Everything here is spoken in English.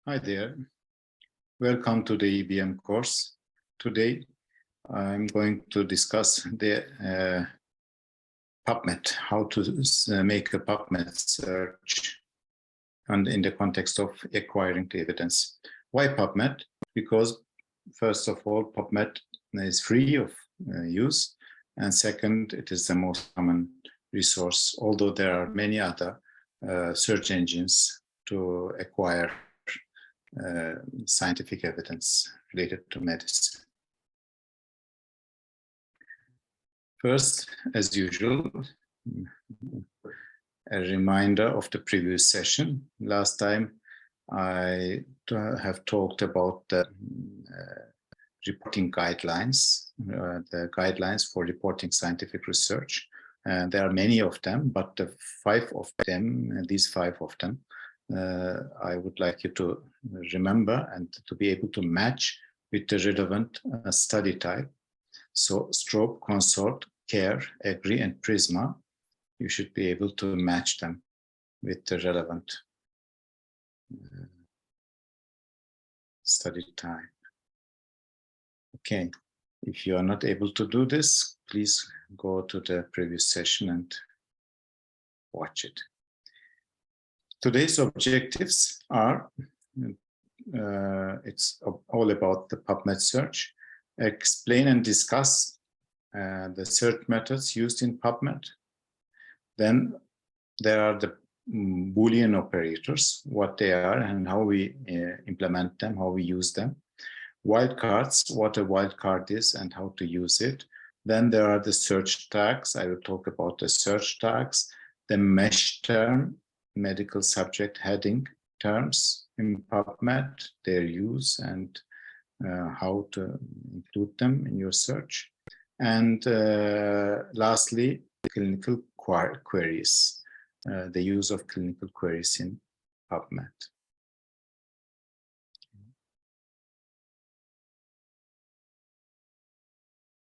Hi there. Welcome to the EBM course. Today, I'm going to discuss the PubMed, how to make a PubMed search and in the context of acquiring the evidence. Why PubMed? Because first of all, PubMed is free of use. And second, it is the most common resource, although there are many other search engines to acquire scientific evidence related to medicine. First, as usual, a reminder of the previous session. Last time I have talked about the reporting guidelines, the guidelines for reporting scientific research. And there are many of them, but these five of them, I would like you to remember and to be able to match with the relevant study type. So stroke, consort, care, agree, and prisma, you should be able to match them with the relevant study type. Okay, if you are not able to do this, please go to the previous session and watch it. Today's objectives are, it's all about the PubMed search, explain and discuss the search methods used in PubMed. Then there are the Boolean operators, what they are and how we implement them, how we use them. Wildcards, what a wildcard is and how to use it. Then there are the search tags. I will talk about the search tags, the mesh term, medical subject heading terms in PubMed, their use and how to include them in your search. And lastly, clinical queries, the use of clinical queries in PubMed.